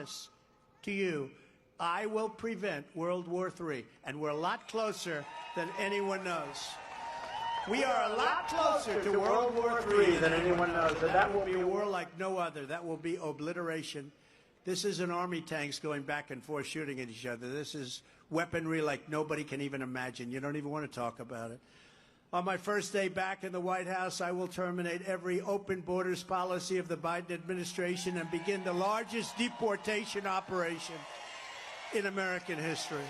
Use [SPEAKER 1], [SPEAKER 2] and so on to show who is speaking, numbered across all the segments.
[SPEAKER 1] promise to you, I will prevent World War III, and we're a lot closer than anyone knows. We are a lot closer to World War III than anyone knows, and that will be a war like no other. That will be obliteration. This isn't army tanks going back and forth shooting at each other. This is weaponry like nobody can even imagine. You don't even want to talk about it. On my first day back in the White House, I will terminate every open borders policy of the Biden administration and begin the largest deportation operation in American history.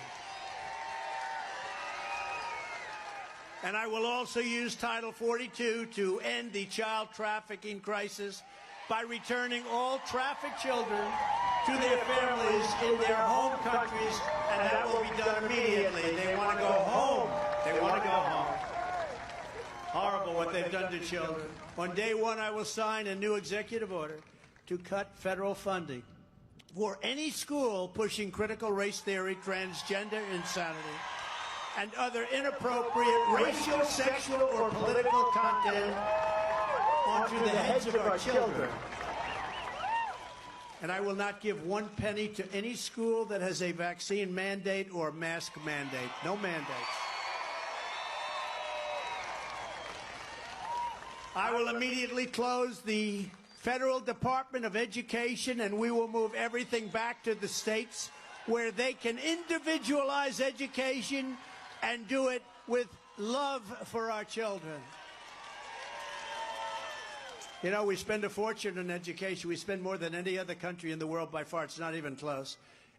[SPEAKER 1] And I will also use Title 42 to end the child trafficking crisis by returning all trafficked children to their families in their home countries, and that will be done immediately. They want to go home. They want to go home. Horrible what they've done to children. On day one, I will sign a new executive order to cut federal funding for any school pushing critical race theory, transgender insanity, and other inappropriate racial, sexual, or political content onto the heads of our children. And I will not give one penny to any school that has a vaccine mandate or mask mandate. No mandates. I will immediately close the Federal Department of Education, and we will move everything back to the states where they can individualize education and do it with love for our children. You know, we spend a fortune on education. We spend more than any other country in the world by far. It's not even close.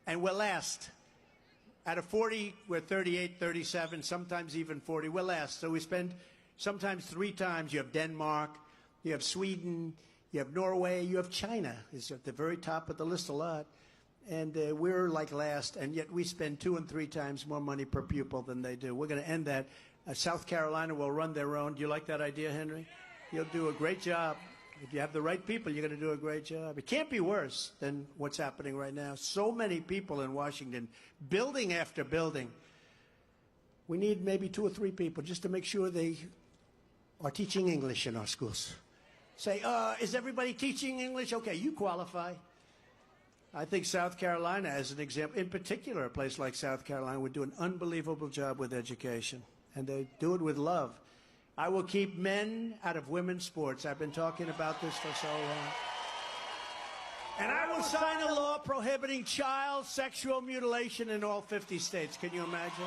[SPEAKER 1] And we're last. Out of 40, we're 38, 37, sometimes even 40. We're last. So we spend sometimes 3 times. You have Denmark, you have Sweden, you have Norway, you have China. It's at the very top of the list a lot. And we're like last, and yet we spend 2 and 3 times more money per pupil than they do. We're going to end that. South Carolina will run their own. Do you like that idea, Henry? You'll do a great job. If you have the right people, you're going to do a great job. It can't be worse than what's happening right now. So many people in Washington, building after building. We need maybe 2 or 3 people just to make sure they are teaching English in our schools. Say, is everybody teaching English? Okay, you qualify. I think South Carolina, as an example, in particular, a place like South Carolina would do an unbelievable job with education, and they do it with love. I will keep men out of women's sports. I've been talking about this for so long. And I will sign a law prohibiting child sexual mutilation in all 50 states. Can you imagine?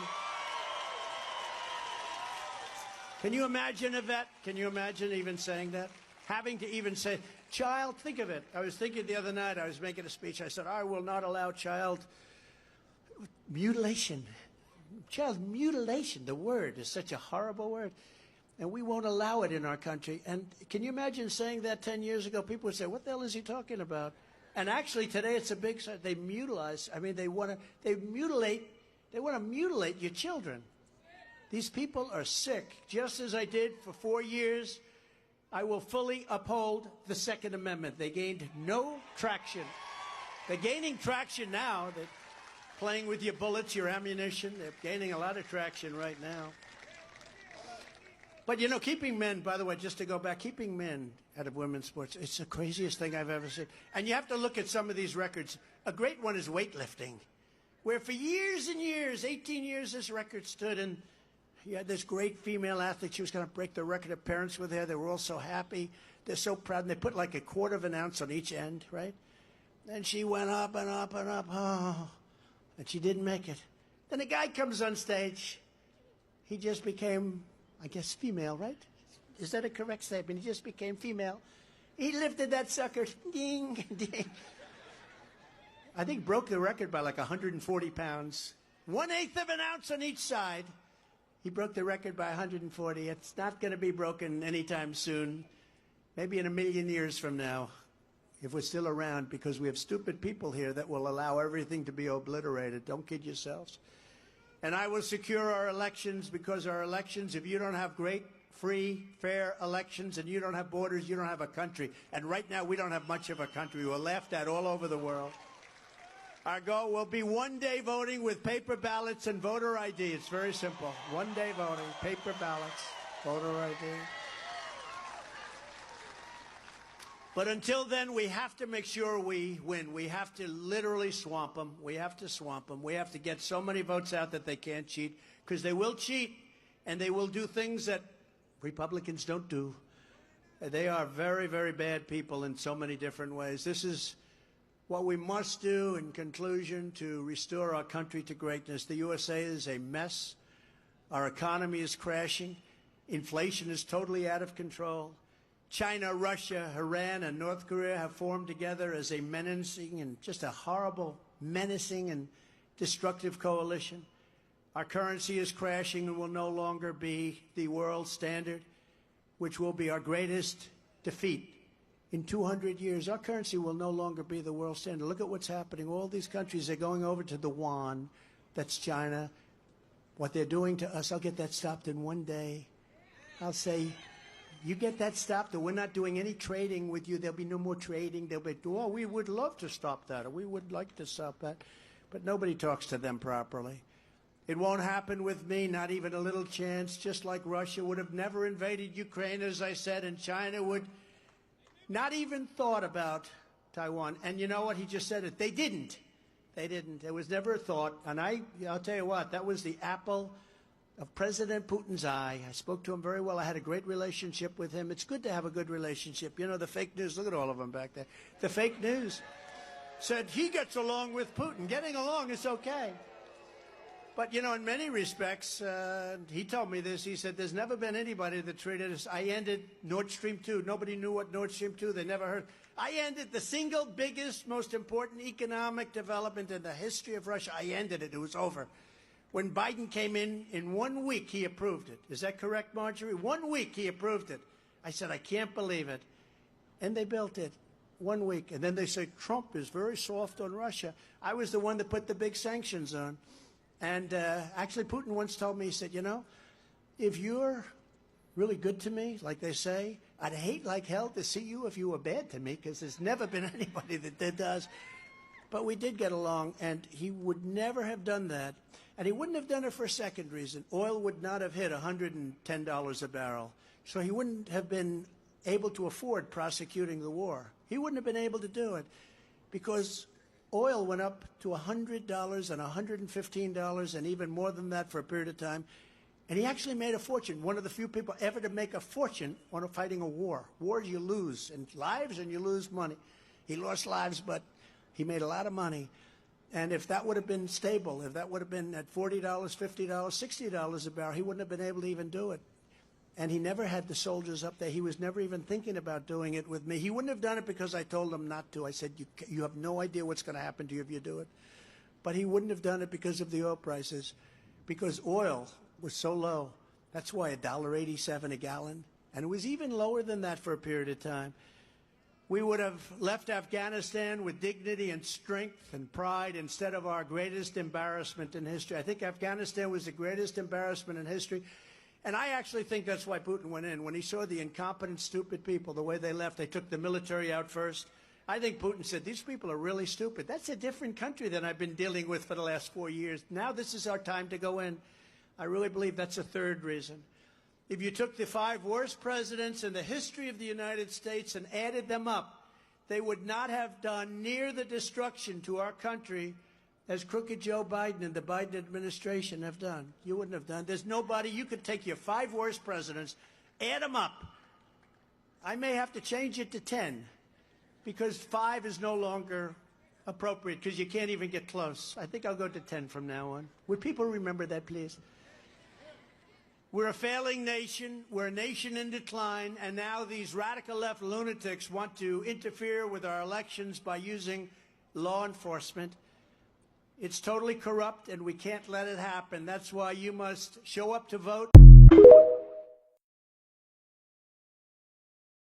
[SPEAKER 1] Can you imagine, Yvette? Can you imagine even saying that? Having to even say, child, think of it. I was thinking the other night, I was making a speech. I said, I will not allow child mutilation. Child mutilation, the word is such a horrible word. And we won't allow it in our country. And can you imagine saying that 10 years ago? People would say, what the hell is he talking about? And actually today it's a big, they mutilize. I mean, they want to mutilate your children. These people are sick. Just as I did for 4 years, I will fully uphold the Second Amendment. They gained no traction. They're gaining traction now. They're playing with your bullets, your ammunition. They're gaining a lot of traction right now. But, you know, keeping men, by the way, just to go back, keeping men out of women's sports, it's the craziest thing I've ever seen. And you have to look at some of these records. A great one is weightlifting, where for years and years, 18 years, this record stood, and you had this great female athlete. She was going to break the record. Her parents were there. They were all so happy. They're so proud. And they put like 1/4 of an ounce on each end, right? And she went up and up and up. Oh, and she didn't make it. Then a guy comes on stage. He just became, I guess, female, right? Is that a correct statement? He just became female. He lifted that sucker. Ding, ding. I think broke the record by like 140 pounds. 1/8 of an ounce on each side. He broke the record by 140. It's not going to be broken anytime soon. Maybe in 1,000,000 years from now, if we're still around, because we have stupid people here that will allow everything to be obliterated. Don't kid yourselves. And I will secure our elections, because our elections, if you don't have great, free, fair elections, and you don't have borders, you don't have a country. And right now, we don't have much of a country. We're laughed at all over the world. Our goal will be one-day voting with paper ballots and voter ID. It's very simple. One-day voting, paper ballots, voter ID. But until then, we have to make sure we win. We have to literally swamp them. We have to swamp them. We have to get so many votes out that they can't cheat, because they will cheat, and they will do things that Republicans don't do. They are very, very bad people in so many different ways. This is what we must do in conclusion to restore our country to greatness. The USA is a mess. Our economy is crashing. Inflation is totally out of control. China, Russia, Iran, and North Korea have formed together as a menacing and just a horrible, menacing and destructive coalition. Our currency is crashing and will no longer be the world standard, which will be our greatest defeat in 200 years. Our currency will no longer be the world standard. Look at what's happening. All these countries are going over to the yuan. That's China. What they're doing to us, I'll get that stopped in one day. I'll say, you get that stopped, or we're not doing any trading with you. There'll be no more trading. They'll be, oh, we would love to stop that, or we would like to stop that. But nobody talks to them properly. It won't happen with me, not even a little chance. Just like Russia would have never invaded Ukraine, as I said, and China would not even thought about Taiwan. And you know what? He just said it. They didn't. They didn't. There was never a thought. And I'll tell you what, that was the apple of President Putin's eye. I spoke to him very well. I had a great relationship with him. It's good to have a good relationship. You know, the fake news, look at all of them back there. The fake news said he gets along with Putin. Getting along is okay. But, you know, in many respects, he told me this. He said, there's never been anybody that treated us. I ended Nord Stream 2. Nobody knew what Nord Stream 2, they never heard. I ended the single biggest, most important economic development in the history of Russia. I ended it. It was over. When Biden came in 1 week, he approved it. Is that correct, Marjorie? 1 week, he approved it. I said, I can't believe it. And they built it 1 week. And then they said, Trump is very soft on Russia. I was the one that put the big sanctions on. And actually, Putin once told me, he said, you know, if you're really good to me, like they say, I'd hate like hell to see you if you were bad to me, because there's never been anybody that does. But we did get along, and he would never have done that. And he wouldn't have done it for a second reason. Oil would not have hit $110 a barrel. So he wouldn't have been able to afford prosecuting the war. He wouldn't have been able to do it because oil went up to $100 and $115 and even more than that for a period of time. And he actually made a fortune, one of the few people ever to make a fortune on fighting a war. Wars you lose in lives and you lose money. He lost lives, but he made a lot of money. And if that would have been stable, if that would have been at $40, $50, $60 a barrel, he wouldn't have been able to even do it. And he never had the soldiers up there. He was never even thinking about doing it with me. He wouldn't have done it because I told him not to. I said, you have no idea what's going to happen to you if you do it. But he wouldn't have done it because of the oil prices, because oil was so low. That's why $1.87 a gallon. And it was even lower than that for a period of time. We would have left Afghanistan with dignity and strength and pride instead of our greatest embarrassment in history. I think Afghanistan was the greatest embarrassment in history. And I actually think that's why Putin went in. When he saw the incompetent, stupid people, the way they left, they took the military out first. I think Putin said, these people are really stupid. That's a different country than I've been dealing with for the last 4 years. Now this is our time to go in. I really believe that's a third reason. If you took the 5 worst presidents in the history of the United States and added them up, they would not have done near the destruction to our country as crooked Joe Biden and the Biden administration have done. You wouldn't have done. There's nobody. You could take your 5 worst presidents, add them up. I may have to change it to 10 because 5 is no longer appropriate because you can't even get close. I think I'll go to 10 from now on. Would people remember that, please? We're a failing nation. We're a nation in decline. And now these radical left lunatics want to interfere with our elections by using law enforcement. It's totally corrupt, and we can't let it happen. That's why you must show up to vote.